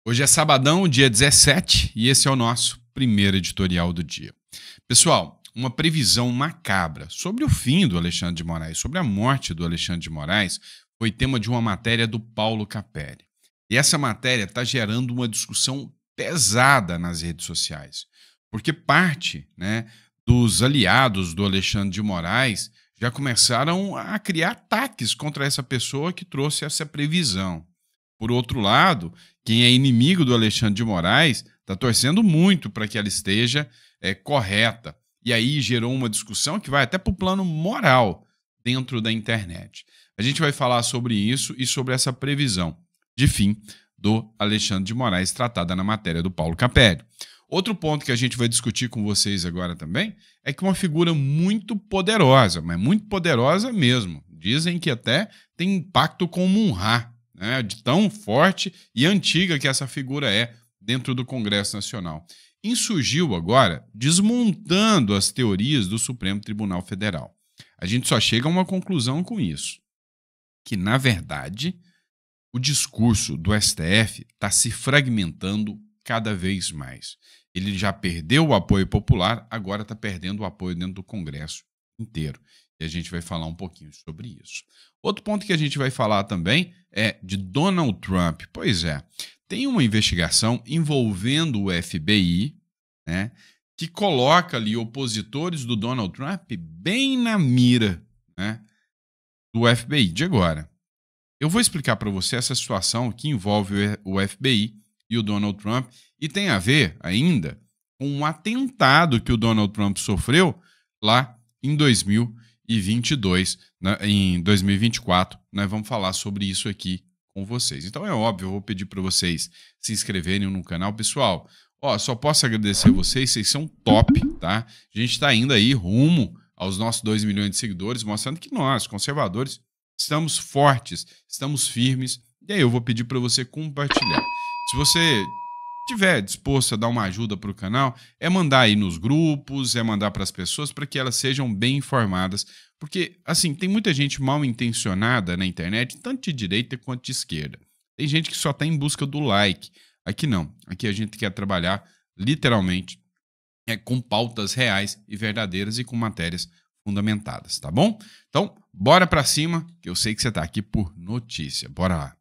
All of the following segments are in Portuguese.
Hoje é sabadão, dia 17, e esse é o nosso primeiro editorial do dia. Pessoal, uma previsão macabra sobre o fim do Alexandre de Moraes, sobre a morte do Alexandre de Moraes, foi tema de uma matéria do Paulo Capelli. E essa matéria está gerando uma discussão pesada nas redes sociais, porque parte, dos aliados do Alexandre de Moraes já começaram a criar ataques contra essa pessoa que trouxe essa previsão. Por outro lado, quem é inimigo do Alexandre de Moraes está torcendo muito para que ela esteja correta. E aí gerou uma discussão que vai até para o plano moral dentro da internet. A gente vai falar sobre isso e sobre essa previsão de fim do Alexandre de Moraes tratada na matéria do Paulo Capelli. Outro ponto que a gente vai discutir com vocês agora também é que uma figura muito poderosa, mas muito poderosa mesmo. Dizem que até tem impacto com o Munhá, de tão forte e antiga que essa figura é dentro do Congresso Nacional. Insurgiu agora desmontando as teorias do Supremo Tribunal Federal. A gente só chega a uma conclusão com isso, que, na verdade, o discurso do STF está se fragmentando cada vez mais. Ele já perdeu o apoio popular, agora está perdendo o apoio dentro do Congresso inteiro. E a gente vai falar um pouquinho sobre isso. Outro ponto que a gente vai falar também é de Donald Trump. Pois é, tem uma investigação envolvendo o FBI, que coloca ali opositores do Donald Trump bem na mira, do FBI de agora. Eu vou explicar para você essa situação que envolve o FBI e o Donald Trump e tem a ver ainda com um atentado que o Donald Trump sofreu lá em 2022, em 2024. Nós vamos falar sobre isso aqui com vocês. Então é óbvio, eu vou pedir para vocês se inscreverem no canal. Pessoal, só posso agradecer vocês são top, tá? A gente está indo aí rumo aos nossos 2 milhões de seguidores, mostrando que nós, conservadores, estamos fortes, estamos firmes. E aí eu vou pedir para você compartilhar. Se você estiver disposto a dar uma ajuda para o canal, é mandar aí nos grupos, é mandar para as pessoas para que elas sejam bem informadas. Porque, assim, tem muita gente mal intencionada na internet, tanto de direita quanto de esquerda. Tem gente que só está em busca do like. Aqui não. Aqui a gente quer trabalhar, literalmente, com pautas reais e verdadeiras e com matérias fundamentadas, tá bom? Então, bora para cima, que eu sei que você está aqui por notícia. Bora lá.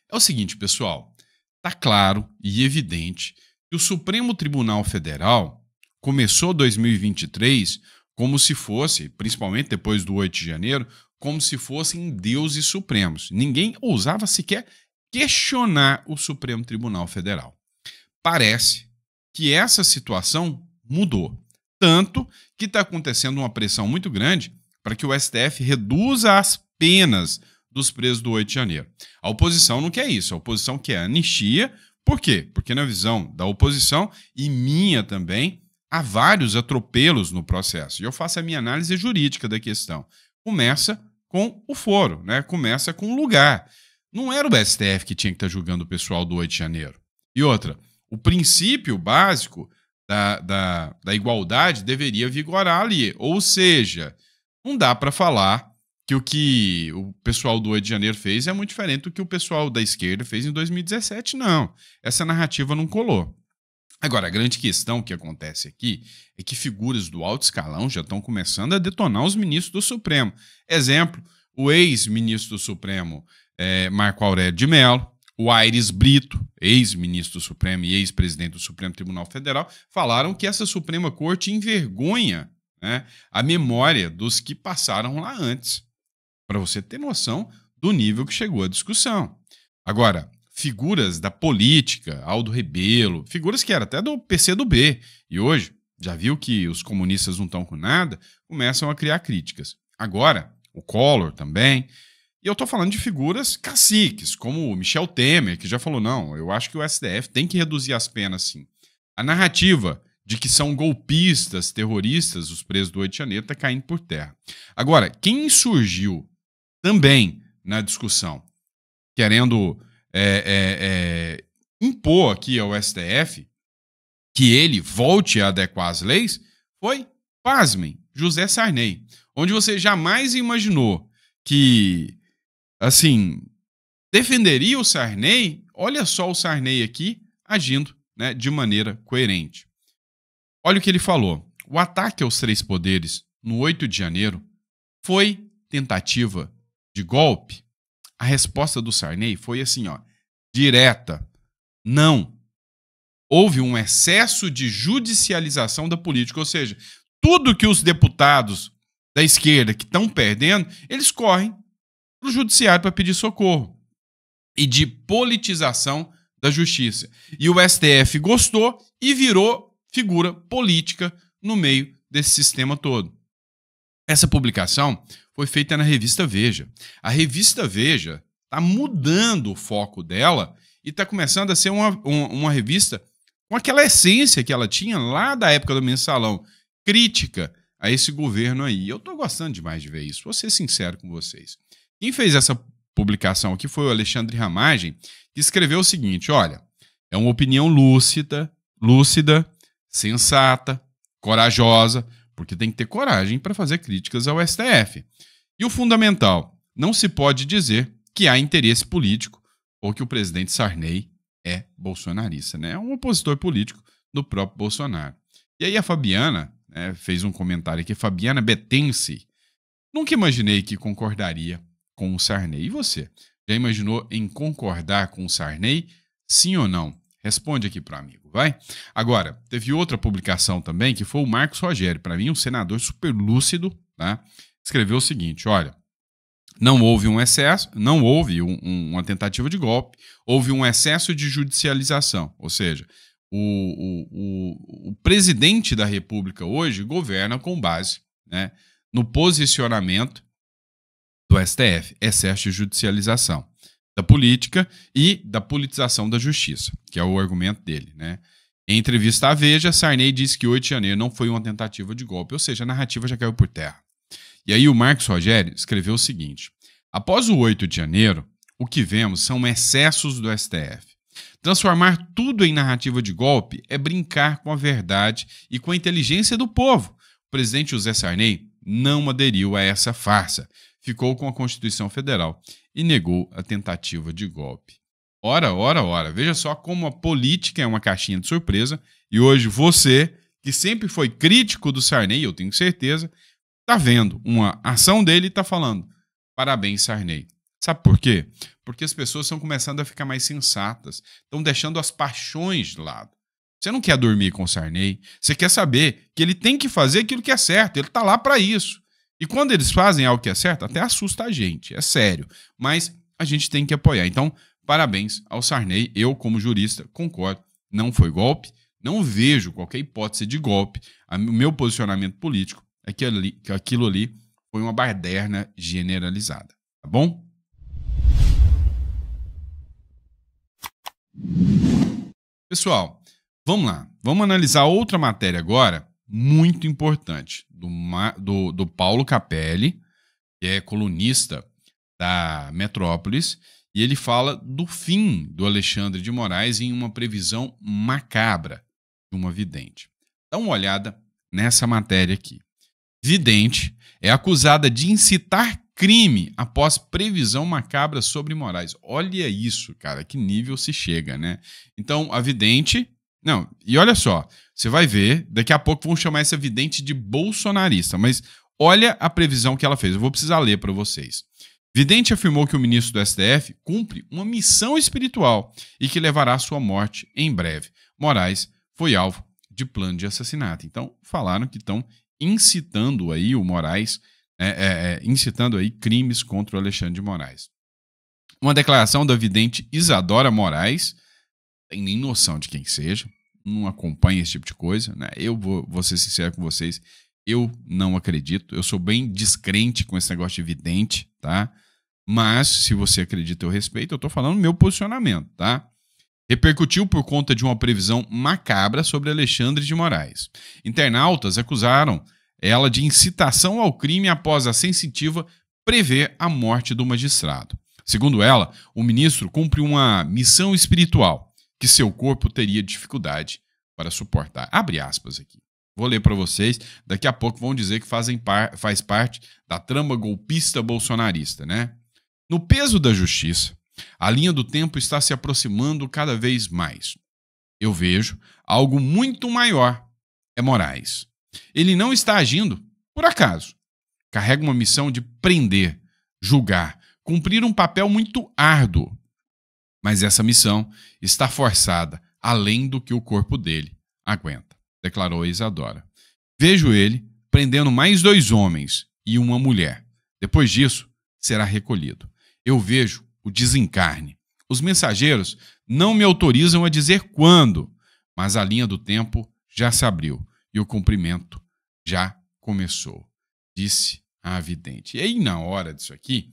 É o seguinte, pessoal, está claro e evidente que o Supremo Tribunal Federal começou 2023 como se fosse, principalmente depois do 8 de janeiro, como se fossem deuses supremos. Ninguém ousava sequer questionar o Supremo Tribunal Federal. Parece que essa situação mudou, tanto que está acontecendo uma pressão muito grande para que o STF reduza as penas dos presos do 8 de janeiro. A oposição não quer isso, a oposição quer anistia. Por quê? Porque na visão da oposição e minha também, há vários atropelos no processo. E eu faço a minha análise jurídica da questão. Começa com o foro, começa com o lugar. Não era o STF que tinha que estar julgando o pessoal do 8 de janeiro. E outra, o princípio básico da igualdade deveria vigorar ali. Ou seja, não dá para falar que o que o pessoal do 8 de janeiro fez é muito diferente do que o pessoal da esquerda fez em 2017, não. Essa narrativa não colou. Agora, a grande questão que acontece aqui é que figuras do alto escalão já estão começando a detonar os ministros do Supremo. Exemplo, o ex-ministro do Supremo, Marco Aurélio de Mello, o Aires Brito, ex-ministro do Supremo e ex-presidente do Supremo Tribunal Federal, falaram que essa Suprema Corte envergonha a memória dos que passaram lá antes. Para você ter noção do nível que chegou a discussão. Agora, figuras da política, Aldo Rebelo, figuras que eram até do PCdoB, e hoje, já viu que os comunistas não estão com nada, começam a criar críticas. Agora, o Collor também. E eu estou falando de figuras caciques, como o Michel Temer, que já falou, não, eu acho que o STF tem que reduzir as penas, sim. A narrativa de que são golpistas, terroristas, os presos do 8 de janeiro, está caindo por terra. Agora, quem surgiu também na discussão, querendo impor aqui ao STF que ele volte a adequar as leis, foi, pasmem, José Sarney, onde você jamais imaginou que assim, defenderia o Sarney? Olha só o Sarney aqui agindo, né, de maneira coerente. Olha o que ele falou. O ataque aos três poderes no 8 de janeiro foi tentativa de golpe? A resposta do Sarney foi assim, ó, direta. Não. Houve um excesso de judicialização da política, ou seja, tudo que os deputados da esquerda que estão perdendo, eles correm para o judiciário para pedir socorro. E de politização da justiça. E o STF gostou e virou figura política no meio desse sistema todo. Essa publicação foi feita na revista Veja. A revista Veja está mudando o foco dela e está começando a ser uma revista com aquela essência que ela tinha lá da época do Mensalão, crítica a esse governo aí. Eu estou gostando demais de ver isso, vou ser sincero com vocês. Quem fez essa publicação aqui foi o Alexandre Ramagem, que escreveu o seguinte, olha, é uma opinião lúcida, sensata, corajosa, porque tem que ter coragem para fazer críticas ao STF. E o fundamental, não se pode dizer que há interesse político ou que o presidente Sarney é bolsonarista, né? É um opositor político do próprio Bolsonaro. E aí a Fabiana, né, fez um comentário aqui, Fabiana Betense, nunca imaginei que concordaria com o Sarney. E você? Já imaginou em concordar com o Sarney? Sim ou não? Responde aqui para o amigo, vai? Agora, teve outra publicação também, que foi o Marcos Rogério, para mim um senador super lúcido, tá? Escreveu o seguinte, olha, não houve um excesso, não houve uma tentativa de golpe, houve um excesso de judicialização, ou seja, o presidente da República hoje governa com base, né, no posicionamento do STF, excesso de judicialização da política e da politização da justiça, que é o argumento dele, né? Em entrevista à Veja, Sarney disse que 8 de janeiro não foi uma tentativa de golpe, ou seja, a narrativa já caiu por terra. E aí o Marcos Rogério escreveu o seguinte, após o 8 de janeiro, o que vemos são excessos do STF. Transformar tudo em narrativa de golpe é brincar com a verdade e com a inteligência do povo. O presidente José Sarney não aderiu a essa farsa, ficou com a Constituição Federal e negou a tentativa de golpe. Ora, ora, ora, veja só como a política é uma caixinha de surpresa e hoje você, que sempre foi crítico do Sarney, eu tenho certeza, está vendo uma ação dele e está falando, parabéns Sarney. Sabe por quê? Porque as pessoas estão começando a ficar mais sensatas, estão deixando as paixões de lado. Você não quer dormir com o Sarney, você quer saber que ele tem que fazer aquilo que é certo, ele está lá para isso. E quando eles fazem algo que é certo, até assusta a gente, é sério. Mas a gente tem que apoiar. Então, parabéns ao Sarney. Eu, como jurista, concordo. Não foi golpe, não vejo qualquer hipótese de golpe. O meu posicionamento político é que aquilo ali foi uma baderna generalizada. Tá bom? Pessoal, vamos lá. Vamos analisar outra matéria agora, muito importante, do Paulo Capelli, que é colunista da Metrópolis, e ele fala do fim do Alexandre de Moraes em uma previsão macabra de uma vidente. Dá uma olhada nessa matéria aqui. Vidente é acusada de incitar crime após previsão macabra sobre Moraes. Olha isso, cara, que nível se chega, né? Então, a vidente... Não, e olha só, você vai ver, daqui a pouco vão chamar essa vidente de bolsonarista, mas olha a previsão que ela fez, eu vou precisar ler para vocês. Vidente afirmou que o ministro do STF cumpre uma missão espiritual e que levará à sua morte em breve. Moraes foi alvo de plano de assassinato. Então, falaram que estão incitando aí o Moraes, incitando aí crimes contra o Alexandre de Moraes. Uma declaração da vidente Isadora Moraes, tem nem noção de quem seja, não acompanha esse tipo de coisa, né? Eu vou ser sincero com vocês, eu não acredito, eu sou bem descrente com esse negócio de vidente, tá? Mas, se você acredita, eu respeito, eu tô falando meu posicionamento, tá? Repercutiu por conta de uma previsão macabra sobre Alexandre de Moraes. Internautas acusaram ela de incitação ao crime após a sensitiva prever a morte do magistrado. Segundo ela, o ministro cumpre uma missão espiritual que seu corpo teria dificuldade para suportar. Abre aspas aqui. Vou ler para vocês. Daqui a pouco vão dizer que faz parte da trama golpista bolsonarista, né? No peso da justiça, a linha do tempo está se aproximando cada vez mais. Eu vejo algo muito maior. É Moraes. Ele não está agindo por acaso. Carrega uma missão de prender, julgar, cumprir um papel muito árduo. Mas essa missão está forçada além do que o corpo dele aguenta, declarou Isadora. Vejo ele prendendo mais 2 homens e uma mulher. Depois disso, será recolhido. Eu vejo o desencarne. Os mensageiros não me autorizam a dizer quando, mas a linha do tempo já se abriu e o cumprimento já começou, disse a vidente. E aí, na hora disso aqui,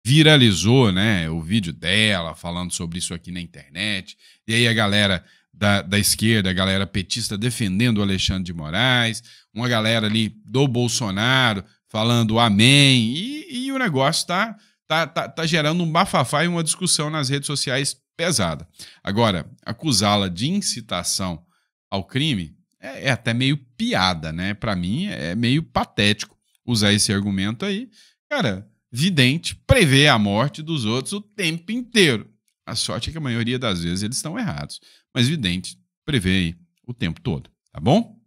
viralizou, né, o vídeo dela falando sobre isso aqui na internet. E aí a galera da esquerda, a galera petista defendendo o Alexandre de Moraes, uma galera ali do Bolsonaro falando amém. E o negócio tá gerando um bafafá e uma discussão nas redes sociais pesada. Agora, acusá-la de incitação ao crime é até meio piada, né? Para mim é meio patético usar esse argumento aí. Cara, vidente prevê a morte dos outros o tempo inteiro. A sorte é que a maioria das vezes eles estão errados. Mas vidente prevê aí o tempo todo, tá bom?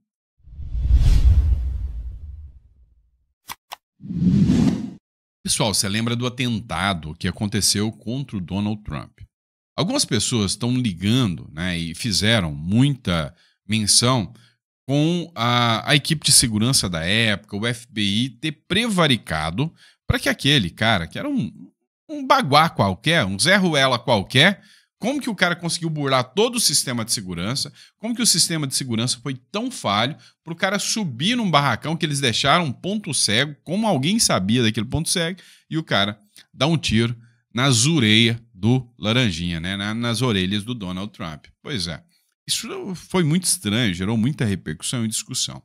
Pessoal, você lembra do atentado que aconteceu contra o Donald Trump? Algumas pessoas estão ligando, né, e fizeram muita menção com a equipe de segurança da época, o FBI, ter prevaricado para que aquele cara, que era um baguá qualquer, um Zé Ruela qualquer, como que o cara conseguiu burlar todo o sistema de segurança, como que o sistema de segurança foi tão falho para o cara subir num barracão que eles deixaram um ponto cego, como alguém sabia daquele ponto cego, e o cara dá um tiro nas orelhas do Laranjinha, né? Nas orelhas do Donald Trump. Pois é, isso foi muito estranho, gerou muita repercussão e discussão.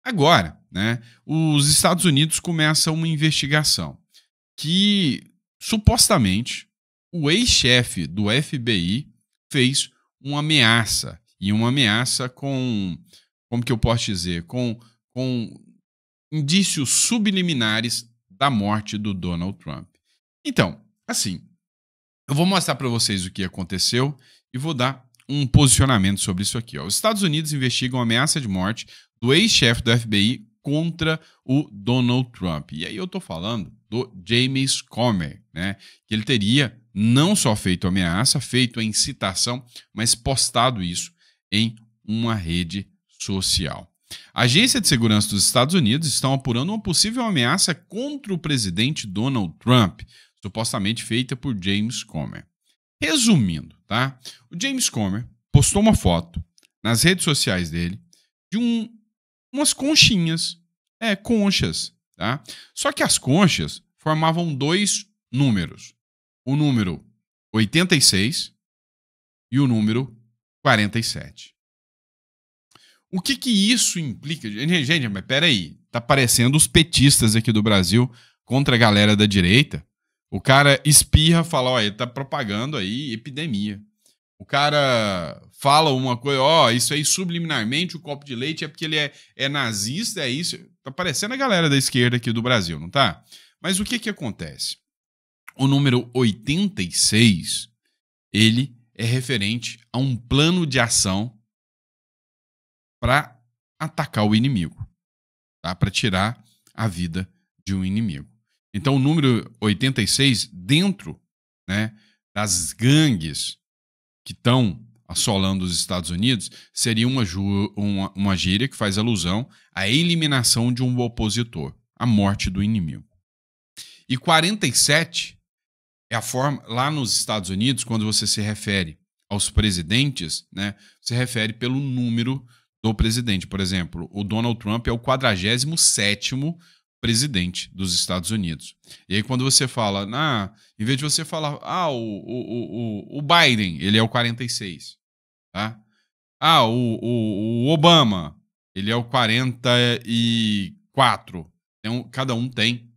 Agora, né, os Estados Unidos começam uma investigação que, supostamente, o ex-chefe do FBI fez uma ameaça, e uma ameaça com, como que eu posso dizer, com indícios subliminares da morte do Donald Trump. Então, assim, eu vou mostrar para vocês o que aconteceu e vou dar um posicionamento sobre isso aqui. Ó. Os Estados Unidos investigam a ameaça de morte do ex-chefe do FBI contra o Donald Trump. E aí eu estou falando do James Comer, né? Que ele teria não só feito ameaça, feito a incitação, mas postado isso em uma rede social. A Agência de Segurança dos Estados Unidos está apurando uma possível ameaça contra o presidente Donald Trump, supostamente feita por James Comer. Resumindo, tá? O James Comer postou uma foto nas redes sociais dele de umas conchinhas, conchas, tá? Só que as conchas formavam 2 números, o número 86 e o número 47. O que isso implica? Gente, mas peraí, tá parecendo os petistas aqui do Brasil contra a galera da direita. O cara espirra, fala, ó, ele tá propagando aí epidemia. O cara fala uma coisa, isso aí subliminarmente, o copo de leite é porque ele é nazista, é isso. Tá parecendo a galera da esquerda aqui do Brasil, não tá? Mas o que acontece? O número 86, ele é referente a um plano de ação para atacar o inimigo, tá? Para tirar a vida de um inimigo. Então, o número 86, dentro, né, das gangues que estão assolando os Estados Unidos, seria uma gíria que faz alusão à eliminação de um opositor, à morte do inimigo. E 47 é a forma, lá nos Estados Unidos, quando você se refere aos presidentes, né, se refere pelo número do presidente. Por exemplo, o Donald Trump é o 47º presidente dos Estados Unidos. E aí quando você fala, em vez de você falar, o Biden, ele é o 46, tá? O Obama, ele é o 44. Então, cada um tem,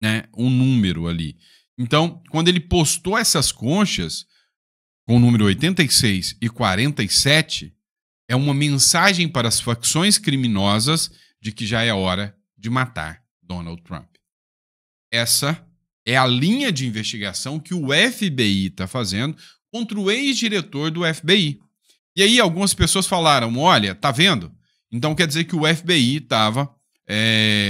né, um número ali. Então, quando ele postou essas conchas com o número 86 e 47, é uma mensagem para as facções criminosas de que já é hora de matar Donald Trump. Essa É a linha de investigação que o FBI está fazendo contra o ex-diretor do FBI. E aí algumas pessoas falaram, olha, tá vendo? Então quer dizer que o FBI estava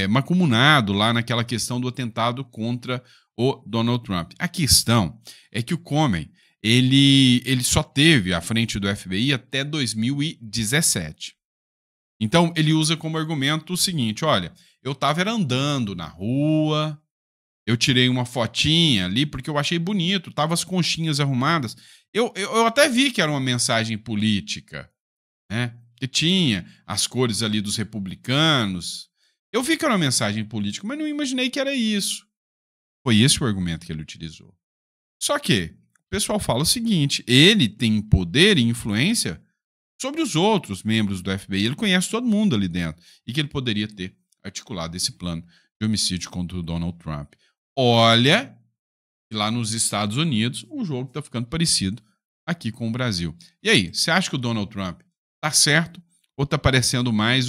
mancomunado lá naquela questão do atentado contra o Donald Trump. A questão é que o Comey, ele só teve à frente do FBI até 2017. Então ele usa como argumento o seguinte, olha, eu estava andando na rua, eu tirei uma fotinha ali porque eu achei bonito, tava as conchinhas arrumadas. Eu até vi que era uma mensagem política, né? Que tinha as cores ali dos republicanos. Eu vi que era uma mensagem política, mas não imaginei que era isso. Foi esse o argumento que ele utilizou. Só que o pessoal fala o seguinte, ele tem poder e influência sobre os outros membros do FBI. Ele conhece todo mundo ali dentro e que ele poderia ter articulado esse plano de homicídio contra o Donald Trump. Olha, lá nos Estados Unidos, o jogo está ficando parecido aqui com o Brasil. E aí, você acha que o Donald Trump tá certo ou tá parecendo mais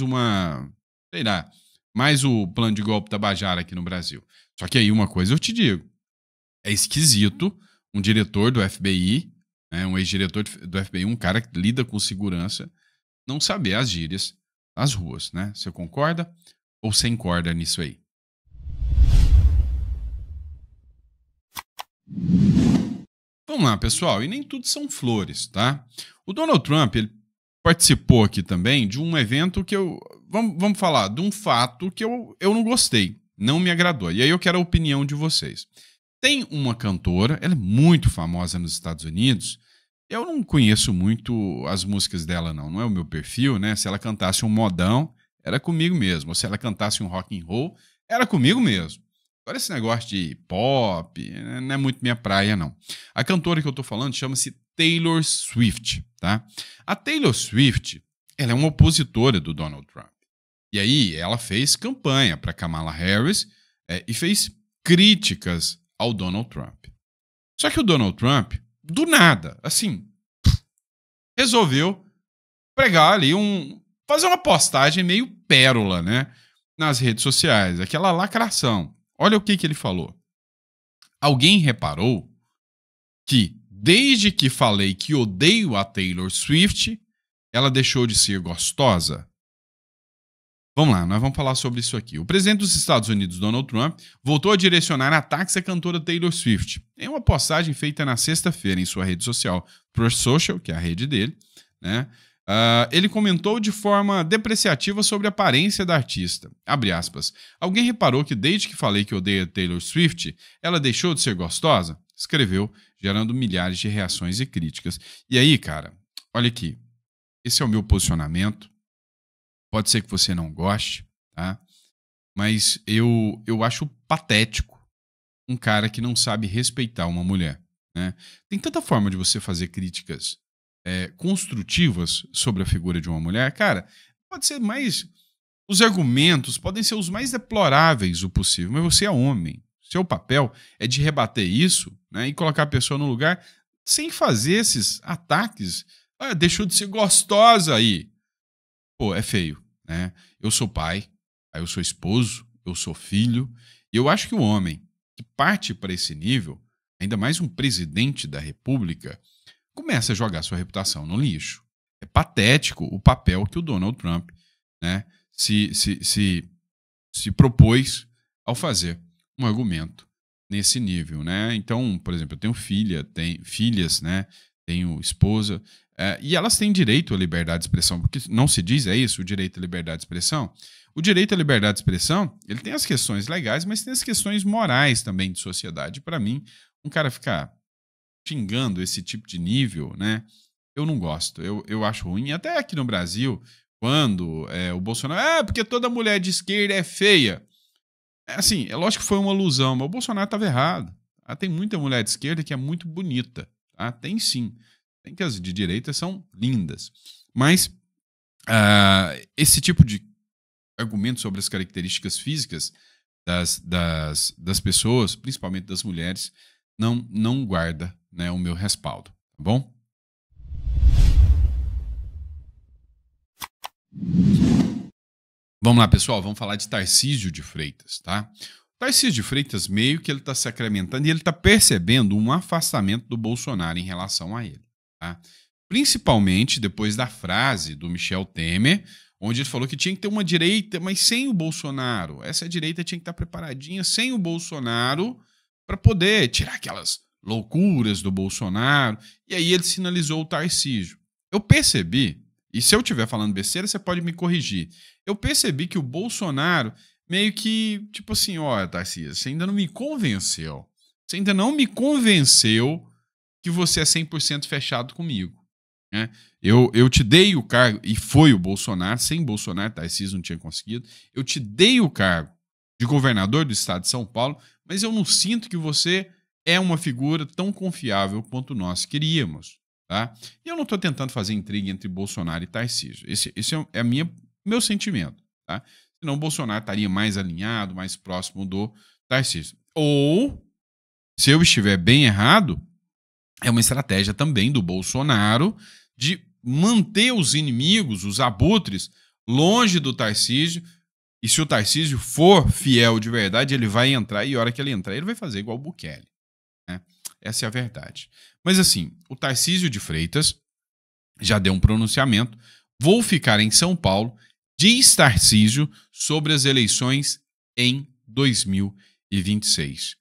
mais o plano de golpe Tabajara aqui no Brasil? Só que aí uma coisa eu te digo, é esquisito um diretor do FBI, né, um ex-diretor do FBI, um cara que lida com segurança, não saber as gírias nas ruas, né? Você concorda ou você concorda nisso aí? Vamos lá, pessoal, e nem tudo são flores, tá? O Donald Trump, ele participou aqui também de um evento que vamos falar de um fato que eu não gostei, não me agradou. E aí eu quero a opinião de vocês. Tem uma cantora, ela é muito famosa nos Estados Unidos, eu não conheço muito as músicas dela não é o meu perfil, né? Se ela cantasse um modão, era comigo mesmo. Ou se ela cantasse um rock and roll, era comigo mesmo. Agora esse negócio de pop não é muito minha praia, não. A cantora que eu tô falando chama-se Taylor Swift, tá? A Taylor Swift, ela é uma opositora do Donald Trump. E aí ela fez campanha para Kamala Harris e fez críticas ao Donald Trump. Só que o Donald Trump, do nada, assim, resolveu pregar ali fazer uma postagem meio pérola, né? Nas redes sociais, aquela lacração. Olha o que ele falou. Alguém reparou que, desde que falei que odeio a Taylor Swift, ela deixou de ser gostosa? Vamos lá, nós vamos falar sobre isso aqui. O presidente dos Estados Unidos, Donald Trump, voltou a direcionar ataques à cantora Taylor Swift. Em uma postagem feita na sexta-feira em sua rede social Truth Social, que é a rede dele, né? Ele comentou de forma depreciativa sobre a aparência da artista. Abre aspas. Alguém reparou que desde que falei que odeia Taylor Swift, ela deixou de ser gostosa? Escreveu, gerando milhares de reações e críticas. E aí, cara, olha aqui. Esse é o meu posicionamento. Pode ser que você não goste, tá? Mas eu acho patético um cara que não sabe respeitar uma mulher, né? Tem tanta forma de você fazer críticas construtivas sobre a figura de uma mulher, cara, pode ser mais... Os argumentos podem ser os mais deploráveis o possível, mas você é homem. Seu papel é de rebater isso, né, e colocar a pessoa no lugar sem fazer esses ataques. Deixou de ser gostosa aí. Pô, é feio, né? Eu sou pai, aí eu sou esposo, eu sou filho, e eu acho que o homem que parte para esse nível, ainda mais um presidente da República, começa a jogar sua reputação no lixo. É patético o papel que o Donald Trump, né, se propôs ao fazer um argumento nesse nível, né? Então, por exemplo, eu tenho filhas, né? Tenho esposa, e elas têm direito à liberdade de expressão, porque não se diz isso, o direito à liberdade de expressão. O direito à liberdade de expressão, ele tem as questões legais, mas tem as questões morais também de sociedade. Para mim, um cara ficar xingando esse tipo de nível, né? Eu não gosto, eu acho ruim. Até aqui no Brasil, quando o Bolsonaro... porque toda mulher de esquerda é feia. Assim, é lógico que foi uma alusão, mas o Bolsonaro estava errado. Tem muita mulher de esquerda que é muito bonita. Tá? Tem sim. Tem que as de direita são lindas. Mas esse tipo de argumento sobre as características físicas das pessoas, principalmente das mulheres, não guarda, né, o meu respaldo, tá bom? Vamos lá, pessoal, vamos falar de Tarcísio de Freitas, tá? Tarcísio de Freitas meio que ele está sacramentando e ele está percebendo um afastamento do Bolsonaro em relação a ele. Tá? Principalmente depois da frase do Michel Temer, onde ele falou que tinha que ter uma direita, mas sem o Bolsonaro. Essa direita tinha que estar preparadinha sem o Bolsonaro para poder tirar aquelas loucuras do Bolsonaro. E aí ele sinalizou o Tarcísio. Eu percebi, e se eu estiver falando besteira, você pode me corrigir. Eu percebi que o Bolsonaro meio que, tipo assim, ó, Tarcísio, você ainda não me convenceu. Você ainda não me convenceu que você é 100% fechado comigo. Né? Eu te dei o cargo, e foi o Bolsonaro, sem Bolsonaro, Tarcísio não tinha conseguido, eu te dei o cargo de governador do estado de São Paulo, mas eu não sinto que você é uma figura tão confiável quanto nós queríamos. Tá? E eu não estou tentando fazer intriga entre Bolsonaro e Tarcísio. Esse é meu sentimento. Tá? Senão o Bolsonaro estaria mais alinhado, mais próximo do Tarcísio. Ou, se eu estiver bem errado, é uma estratégia também do Bolsonaro de manter os inimigos, os abutres, longe do Tarcísio. E se o Tarcísio for fiel de verdade, ele vai entrar, e a hora que ele entrar, ele vai fazer igual o Bukele. Né? Essa é a verdade. Mas assim, o Tarcísio de Freitas já deu um pronunciamento. Vou ficar em São Paulo, diz Tarcísio, sobre as eleições em 2026.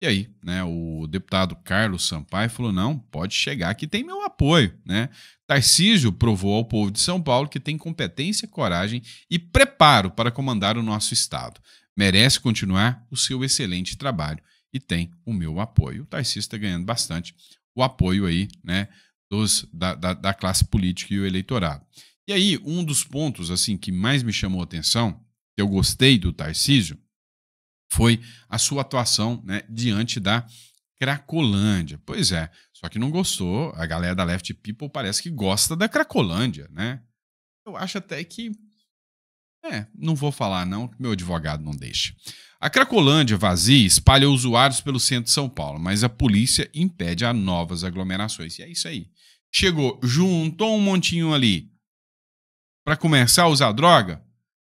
E aí, né, o deputado Carlos Sampaio falou, não, pode chegar que tem meu apoio. Né? Tarcísio provou ao povo de São Paulo que tem competência, coragem e preparo para comandar o nosso estado. Merece continuar o seu excelente trabalho e tem o meu apoio. O Tarcísio está ganhando bastante o apoio aí, né, da classe política e o eleitorado. E aí, um dos pontos assim que mais me chamou a atenção, que eu gostei do Tarcísio, foi a sua atuação, né, diante da Cracolândia. Pois é, só que não gostou, a galera da Left People parece que gosta da Cracolândia, né? Eu acho até que... não vou falar não, meu advogado não deixa. A Cracolândia vazia espalha usuários pelo centro de São Paulo, mas a polícia impede a novas aglomerações. E é isso aí. Chegou, juntou um montinho ali para começar a usar droga,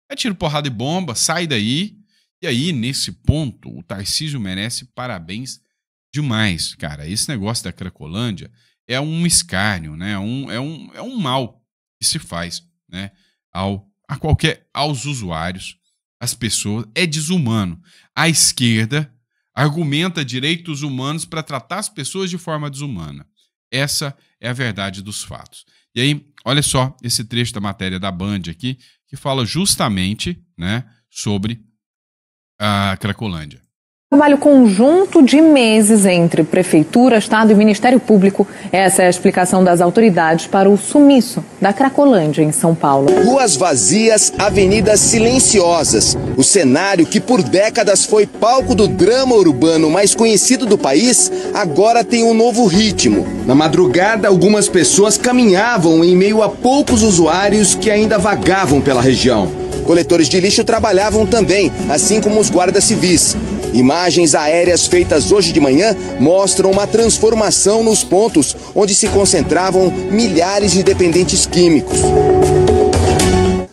é tiro, porrada e bomba, sai daí. E aí, nesse ponto, o Tarcísio merece parabéns demais. Cara, esse negócio da Cracolândia é um escárnio, né? É um mal que se faz, né, aos usuários, às pessoas. É desumano. A esquerda argumenta direitos humanos para tratar as pessoas de forma desumana. Essa é a verdade dos fatos. E aí, olha só esse trecho da matéria da Band aqui, que fala justamente, né, sobre a Cracolândia. Trabalho conjunto de meses entre Prefeitura, Estado e Ministério Público. Essa é a explicação das autoridades para o sumiço da Cracolândia em São Paulo. Ruas vazias, avenidas silenciosas. O cenário que por décadas foi palco do drama urbano mais conhecido do país, agora tem um novo ritmo. Na madrugada, algumas pessoas caminhavam em meio a poucos usuários que ainda vagavam pela região. Coletores de lixo trabalhavam também, assim como os guardas civis. Imagens aéreas feitas hoje de manhã mostram uma transformação nos pontos onde se concentravam milhares de dependentes químicos.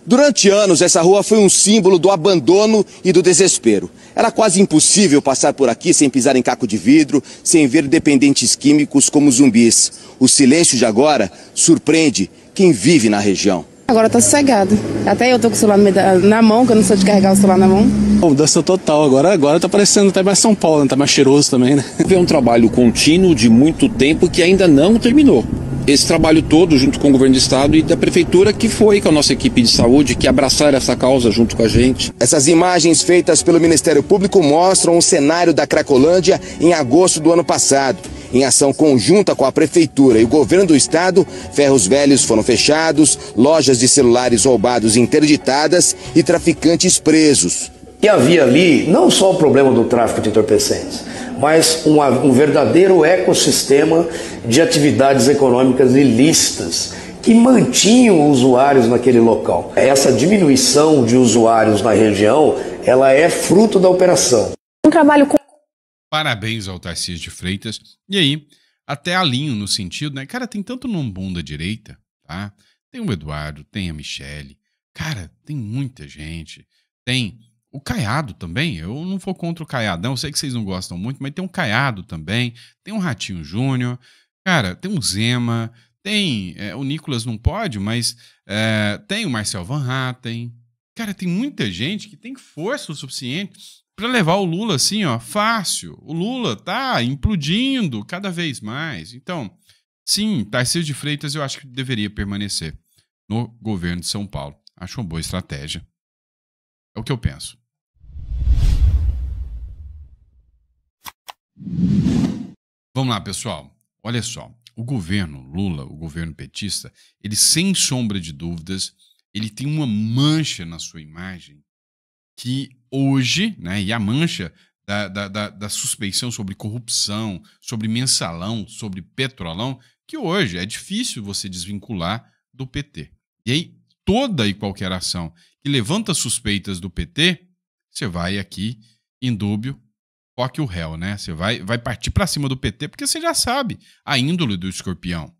Durante anos, essa rua foi um símbolo do abandono e do desespero. Era quase impossível passar por aqui sem pisar em caco de vidro, sem ver dependentes químicos como zumbis. O silêncio de agora surpreende quem vive na região. Agora tá sossegado. Até eu tô com o celular na mão, que eu não sou de carregar o celular na mão. Mudança total. Agora tá parecendo até mais São Paulo, né? Tá mais cheiroso também, né? É um trabalho contínuo de muito tempo que ainda não terminou. Esse trabalho todo junto com o governo do estado e da prefeitura, que foi com a nossa equipe de saúde, que abraçaram essa causa junto com a gente. Essas imagens feitas pelo Ministério Público mostram o cenário da Cracolândia em agosto do ano passado. Em ação conjunta com a prefeitura e o governo do estado, ferros velhos foram fechados, lojas de celulares roubados interditadas e traficantes presos. E havia ali não só o problema do tráfico de entorpecentes, mas um verdadeiro ecossistema de atividades econômicas ilícitas que mantinham usuários naquele local. Essa diminuição de usuários na região, ela é fruto da operação. Um trabalho com... Parabéns ao Tarcísio de Freitas. E aí, até alinho no sentido, né? Cara, tem tanto nome bom da direita, tá? Tem o Eduardo, tem a Michele. Cara, tem muita gente. Tem O Caiado também, eu não vou contra o Caiadão, eu sei que vocês não gostam muito, mas tem um Caiado também, tem um Ratinho Júnior, cara, tem um Zema, tem o Nicolas não pode, mas tem o Marcel Van Hatten. Cara, tem muita gente que tem força o suficiente para levar o Lula assim, ó, fácil. O Lula tá implodindo cada vez mais. Então, sim, Tarcísio de Freitas eu acho que deveria permanecer no governo de São Paulo. Acho uma boa estratégia. É o que eu penso. Vamos lá, pessoal. Olha só. O governo Lula, o governo petista, ele sem sombra de dúvidas, ele tem uma mancha na sua imagem que hoje, né, e a mancha da suspeição sobre corrupção, sobre mensalão, sobre petrolão, que hoje é difícil você desvincular do PT. E aí, toda e qualquer ação que levanta suspeitas do PT, você vai aqui, indúbio, foque o réu, né? Você vai partir para cima do PT, porque você já sabe a índole do escorpião.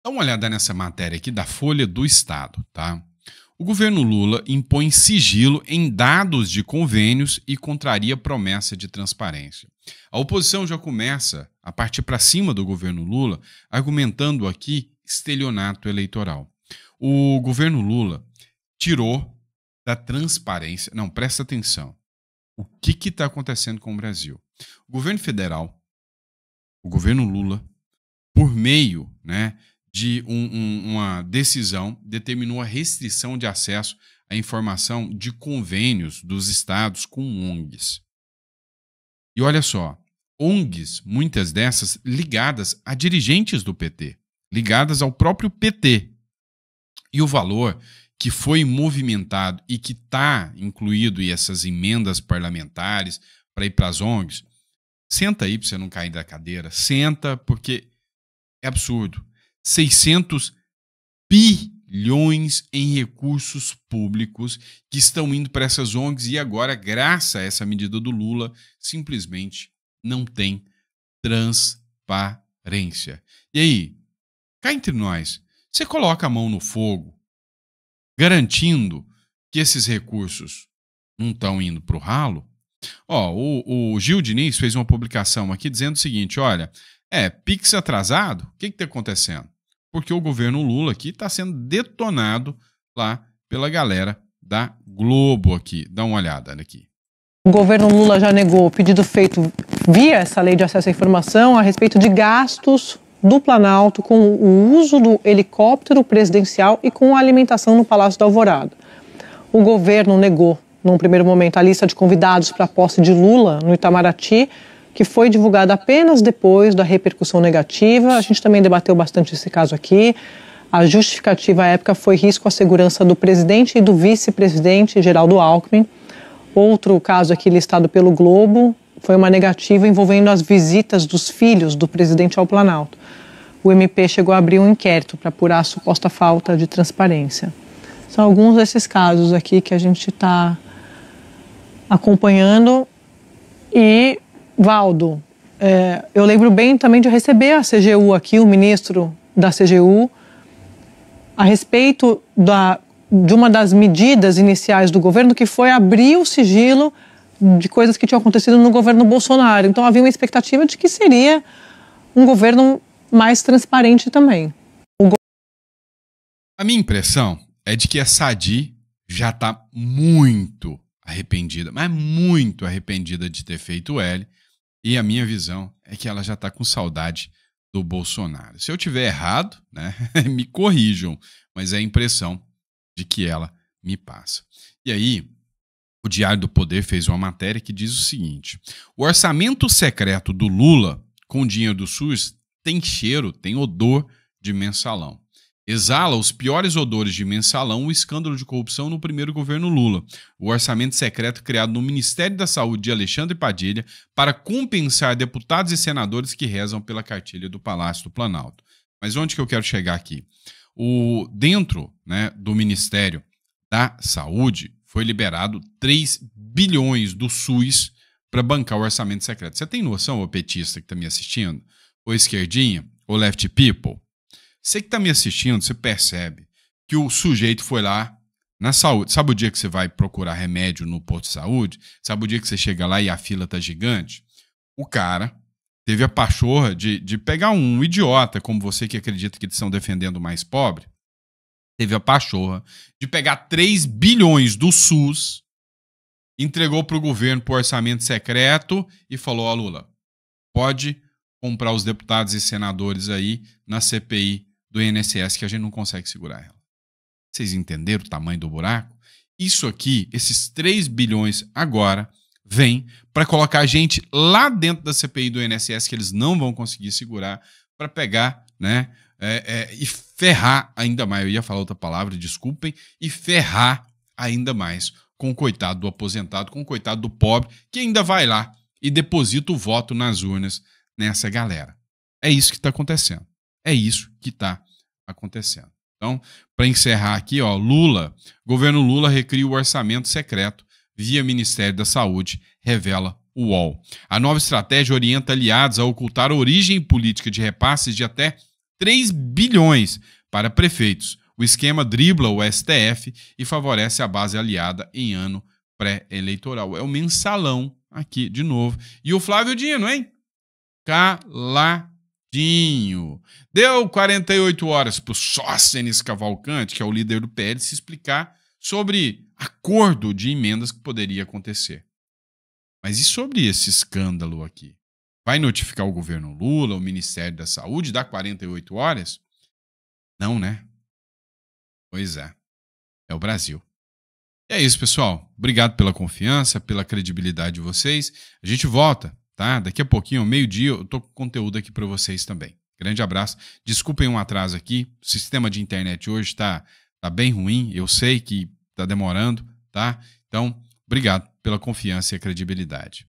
Dá uma olhada nessa matéria aqui da Folha do Estado, tá? O governo Lula impõe sigilo em dados de convênios e contraria promessa de transparência. A oposição já começa a partir para cima do governo Lula, argumentando aqui estelionato eleitoral. O governo Lula tirou da transparência... Não, presta atenção. O que está acontecendo com o Brasil? O governo federal, o governo Lula, por meio, né, de uma decisão, determinou a restrição de acesso à informação de convênios dos estados com ONGs. E olha só, ONGs, muitas dessas ligadas a dirigentes do PT, ligadas ao próprio PT. E o valor que foi movimentado e que está incluído em essas emendas parlamentares para ir para as ONGs, senta aí para você não cair da cadeira, senta, porque é absurdo. 600 bilhões em recursos públicos que estão indo para essas ONGs e agora, graças a essa medida do Lula, simplesmente não tem transparência. E aí, cá entre nós, você coloca a mão no fogo, garantindo que esses recursos não estão indo para o ralo? Ó, o Gil Diniz fez uma publicação aqui dizendo o seguinte, olha, Pix atrasado, o que está acontecendo? Porque o governo Lula aqui está sendo detonado lá pela galera da Globo aqui. Dá uma olhada aqui. O governo Lula já negou o pedido feito via essa lei de acesso à informação a respeito de gastos do Planalto com o uso do helicóptero presidencial e com a alimentação no Palácio da Alvorada. O governo negou, num primeiro momento, a lista de convidados para a posse de Lula no Itamaraty, que foi divulgada apenas depois da repercussão negativa. A gente também debateu bastante esse caso aqui. A justificativa à época foi risco à segurança do presidente e do vice-presidente Geraldo Alckmin. Outro caso aqui listado pelo Globo foi uma negativa envolvendo as visitas dos filhos do presidente ao Planalto. O MP chegou a abrir um inquérito para apurar a suposta falta de transparência. São alguns desses casos aqui que a gente está acompanhando. E, Valdo, eu lembro bem também de receber a CGU aqui, o ministro da CGU, a respeito de uma das medidas iniciais do governo, que foi abrir o sigilo de coisas que tinham acontecido no governo Bolsonaro. Então havia uma expectativa de que seria um governo mais transparente também. A minha impressão é de que a Sadi já está muito arrependida, mas muito arrependida de ter feito o L. E a minha visão é que ela já está com saudade do Bolsonaro. Se eu tiver errado, né, me corrijam, mas é a impressão de que ela me passa. E aí, o Diário do Poder fez uma matéria que diz o seguinte: o orçamento secreto do Lula, com dinheiro do SUS, tem cheiro, tem odor de mensalão. Exala os piores odores de mensalão o escândalo de corrupção no primeiro governo Lula. O orçamento secreto criado no Ministério da Saúde de Alexandre Padilha para compensar deputados e senadores que rezam pela cartilha do Palácio do Planalto. Mas onde que eu quero chegar aqui? Dentro, né, do Ministério da Saúde foi liberado 3 bilhões do SUS para bancar o orçamento secreto. Você tem noção, ô petista que está me assistindo? Ou esquerdinha? Ou left people? Você que está me assistindo, você percebe que o sujeito foi lá, Na saúde. Sabe o dia que você vai procurar remédio no posto de saúde? Sabe o dia que você chega lá e a fila tá gigante? O cara teve a pachorra de pegar um idiota como você que acredita que eles estão defendendo o mais pobre. Teve a pachorra de pegar 3 bilhões do SUS, entregou para o governo por orçamento secreto e falou, ó Lula, pode comprar os deputados e senadores aí na CPI do INSS que a gente não consegue segurar ela. Vocês entenderam o tamanho do buraco? Isso aqui, esses 3 bilhões agora, vem para colocar a gente lá dentro da CPI do INSS que eles não vão conseguir segurar para pegar, né, e ferrar ainda mais. Eu ia falar outra palavra, desculpem, e ferrar ainda mais com o coitado do aposentado, com o coitado do pobre, que ainda vai lá e deposita o voto nas urnas nessa galera. É isso que está acontecendo. É isso que está acontecendo. Então, para encerrar aqui, ó, governo Lula recria o orçamento secreto via Ministério da Saúde, revela o UOL. A nova estratégia orienta aliados a ocultar a origem política de repasses de até 3 bilhões para prefeitos. O esquema dribla o STF e favorece a base aliada em ano pré-eleitoral. É o mensalão aqui de novo. E o Flávio Dino, hein? Caladinho. Deu 48 horas para o Sóstenes Cavalcante, que é o líder do PL, se explicar sobre acordo de emendas que poderia acontecer. Mas e sobre esse escândalo aqui? Vai notificar o governo Lula, o Ministério da Saúde, dá 48 horas? Não, né? Pois é. É o Brasil. E é isso, pessoal. Obrigado pela confiança, pela credibilidade de vocês. A gente volta, tá? Daqui a pouquinho, ao meio-dia, eu tô com conteúdo aqui para vocês também. Grande abraço. Desculpem um atraso aqui. O sistema de internet hoje tá bem ruim. Eu sei que tá demorando, tá? Então, obrigado pela confiança e a credibilidade.